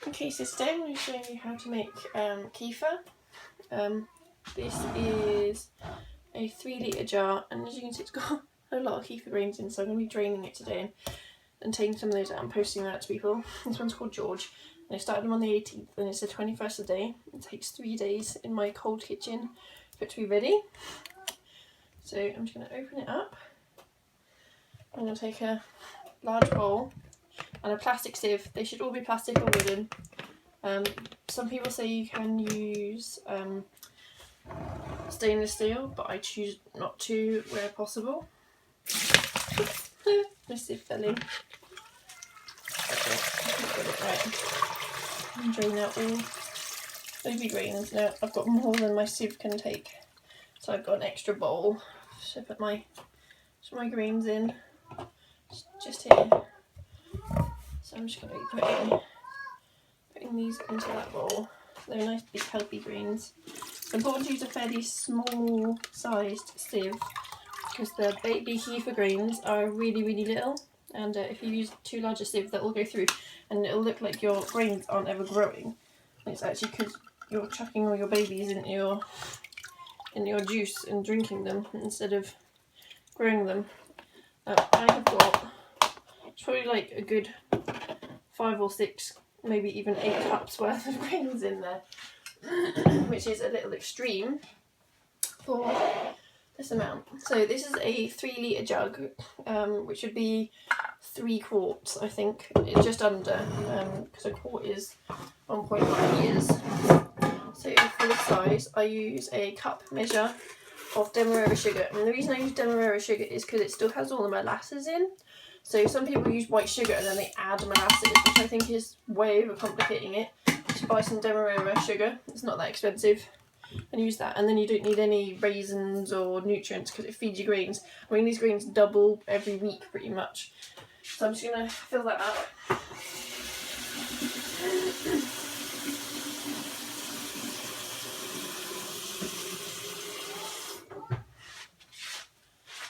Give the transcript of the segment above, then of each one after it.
Okay, so today I'm going to show you how to make kefir. This is a 3 litre jar, and as you can see it's got a lot of kefir grains in, so I'm going to be draining it today and taking some of those out and posting that to people. This one's called George, and I started them on the 18th, and it's the 21st a day. It takes 3 days in my cold kitchen for it to be ready. So I'm just going to open it up. I'm going to take a large bowl and a plastic sieve. They should all be plastic or wooden. Some people say you can use stainless steel, but I choose not to where possible. My sieve fell in. Okay, got it right. And drain out all baby grains. Now I've got more than my sieve can take, so I've got an extra bowl to put my grains in. Just here. So I'm just going to be putting these into that bowl. They're nice big healthy grains. It's important to use a fairly small sized sieve because the baby kefir grains are really little, and if you use too large a sieve that will go through and it'll look like your grains aren't ever growing. And it's actually because you're chucking all your babies in your juice and drinking them instead of growing them. I have got probably like a good 5 or 6, maybe even 8 cups worth of grains in there, which is a little extreme for this amount. So this is a 3 litre jug, which would be 3 quarts, I think. It's just under, because a quart is 1.9 litres. So for this size, I use a cup measure of Demerara sugar, and the reason I use Demerara sugar is because it still has all the molasses in. So some people use white sugar and then they add molasses, which I think is way overcomplicating it. Just buy some Demerara sugar, it's not that expensive, and use that. And then you don't need any raisins or nutrients because it feeds your grains. I mean, these grains double every week pretty much. So I'm just going to fill that up.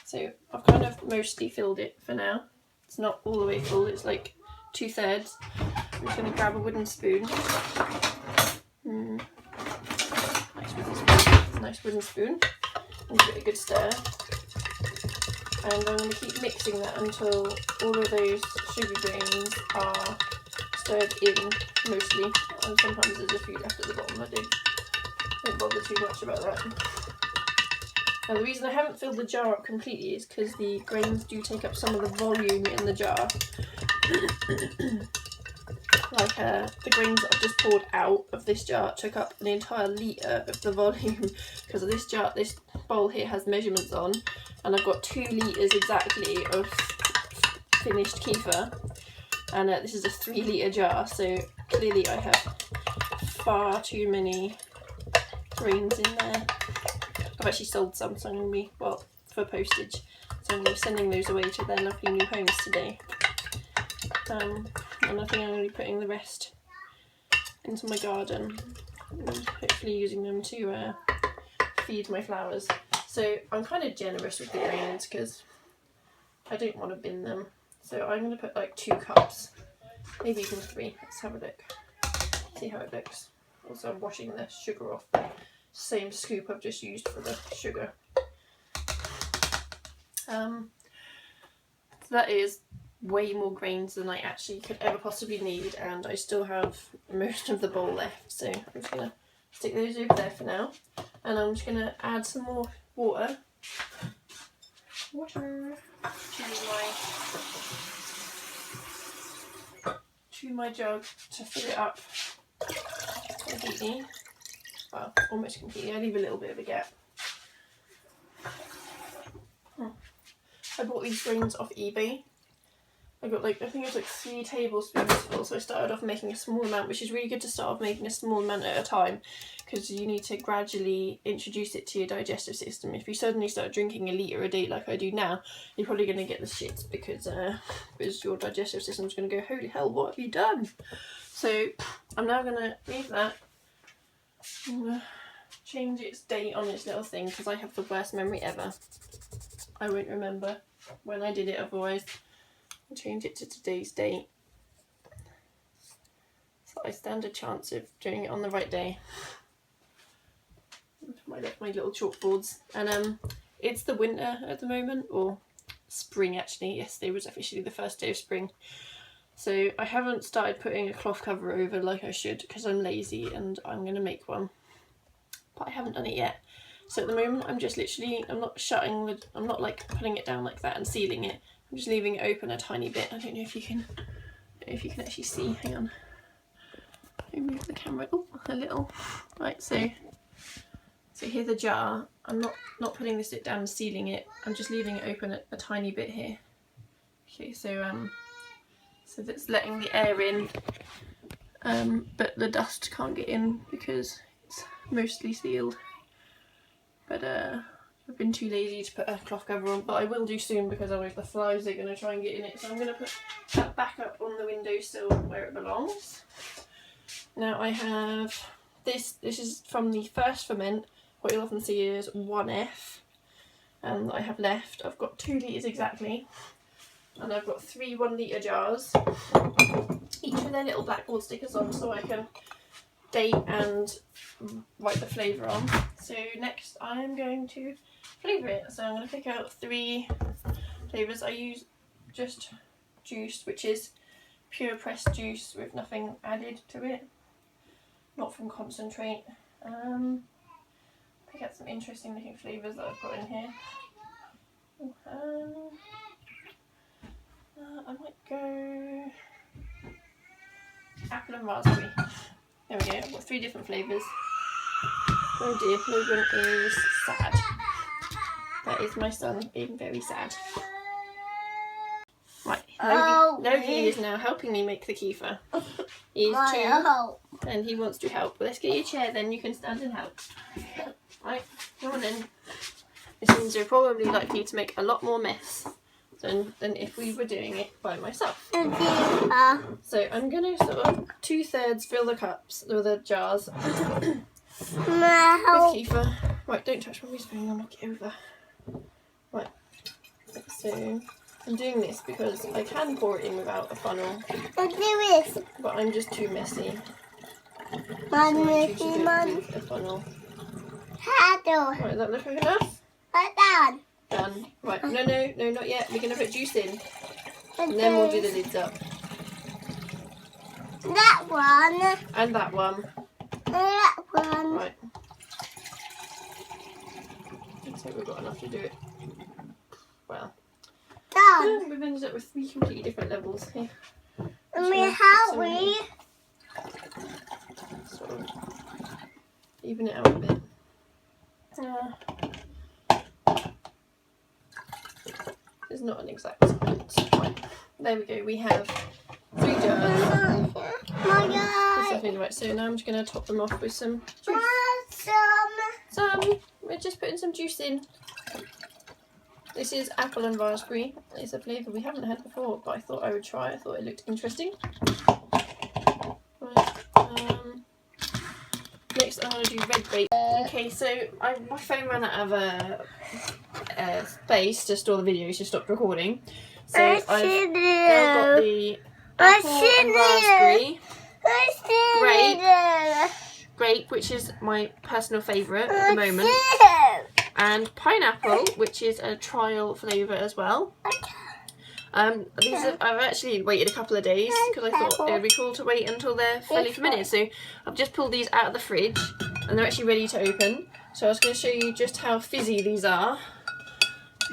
So I've kind of mostly filled it for now. It's not all the way full, it's like 2/3. I'm just going to grab a wooden spoon. Nice wooden spoon. And give it a good stir. And I'm going to keep mixing that until all of those sugar grains are stirred in mostly. And sometimes there's a few left at the bottom. I don't bother too much about that. Now the reason I haven't filled the jar up completely is because the grains do take up some of the volume in the jar. Like the grains that I've just poured out of this jar took up an entire litre of the volume because of this jar. This bowl here has measurements on, and I've got 2 litres exactly of finished kefir, and this is a 3 litre jar, so clearly I have far too many grains in there. I've actually sold some, so I'm going to be, well, for postage, so I'm going to be sending those away to their lovely new homes today. And I think I'm going to be putting the rest into my garden and hopefully using them to feed my flowers. So I'm kind of generous with the grains because I don't want to bin them. So I'm going to put like 2 cups, maybe even 3. Let's have a look, see how it looks. Also I'm washing the sugar off the same scoop I've just used for the sugar. So that is way more grains than I actually could ever possibly need, and I still have most of the bowl left, so I'm just going to stick those over there for now, and I'm just going to add some more water to my jug to fill it up completely. Well, almost completely. I leave a little bit of a gap. I bought these grains off eBay. I got I think it was like 3 tablespoons full, so I started off making a small amount, which is really good to start off making a small amount at a time because you need to gradually introduce it to your digestive system. If you suddenly start drinking a litre a day like I do now, you're probably going to get the shits because your digestive system's going to go, holy hell, what have you done? So I'm now going to leave that. I'm going to change its date on its little thing because I have the worst memory ever. I won't remember when I did it otherwise. Change it to today's date. So I stand a chance of doing it on the right day. My little chalkboards. And it's the winter at the moment, or spring actually. Yesterday was officially the first day of spring. So I haven't started putting a cloth cover over like I should because I'm lazy and I'm going to make one. But I haven't done it yet. So at the moment I'm just literally, I'm not like putting it down like that and sealing it. I'm just leaving it open a tiny bit. I don't know if you can actually see. Hang on. Let me move the camera. Oh, a little. Right, so here's a jar. I'm not putting this down and sealing it. I'm just leaving it open a tiny bit here. Okay, so that's letting the air in, but the dust can't get in because it's mostly sealed. But I've been too lazy to put a cloth cover on, but I will do soon because otherwise the flies are going to try and get in it. So I'm going to put that back up on the windowsill where it belongs. Now I have this is from the first ferment. What you'll often see is 1F, and I have left. I've got 2 litres exactly, and I've got 3 1-litre jars, each with their little blackboard stickers on so I can date and write the flavour on. So next I'm going to flavour it. So I'm going to pick out 3 flavours. I use just juice, which is pure pressed juice with nothing added to it, not from concentrate. Pick out some interesting looking flavours that I've got in here. I might go apple and raspberry. There we go, I've got 3 different flavours. Oh dear, Logan is sad. That is my son being very sad. Right, Logie is now helping me make the kefir. He's 2 and he wants to help. Let's get your chair then, you can stand and help. Right, come on in. This means you're probably likely to make a lot more mess than if we were doing it by myself. So I'm going to sort of 2/3 fill the cups, or the jars, with kefir. Right, don't touch my spoon, I'll knock it over. Right, so I'm doing this because I can pour it in without a funnel, but I'm just too messy. So I choose to do it with a funnel. Right, that look enough? Done. Right, no, not yet. We're going to put juice in, and then we'll do the lids up. That one. And that one. And that one. Right. Looks like we've got enough to do it. Well. Done. We've ended up with 3 completely different levels here. And how we sort of even it out a bit. It's not an exact science. Right. There we go. We have 3 jars. Right, so now I'm just going to top them off with some juice. We're just putting some juice in. This is apple and raspberry. It's a flavour we haven't had before, but I thought I would try. I thought it looked interesting. Right, next I'm going to do red grape. Okay, so my phone ran out of space to store the videos, so stopped recording. So I've now got the apple and raspberry, grape, which is my personal favourite at the moment, and pineapple, which is a trial flavour as well. I've actually waited a couple of days because I thought it would be cool to wait until they're fully fermented. So I've just pulled these out of the fridge and they're actually ready to open. So I was going to show you just how fizzy these are.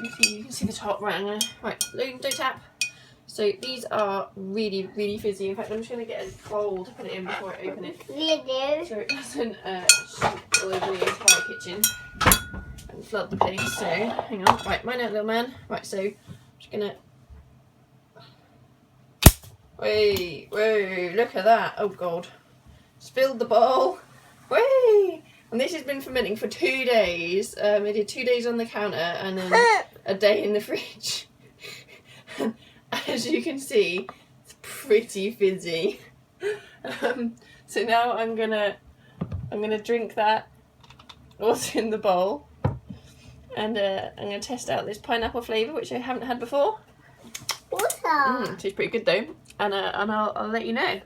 You can see the top. Right, Logan, don't tap. So these are really, really fizzy. In fact, I'm just going to get a bowl to put it in before I open it. So it doesn't shoot all over the entire kitchen and flood the place. So hang on. Right, mine out, little man. Right, so I'm just going to... Whoa, look at that. Oh god. Spilled the bowl. Whee! And this has been fermenting for 2 days. I did 2 days on the counter and then a day in the fridge. As you can see, it's pretty fizzy. So now I'm gonna drink that, what's in the bowl, and I'm gonna test out this pineapple flavour, which I haven't had before. Tastes pretty good though, and I'll let you know.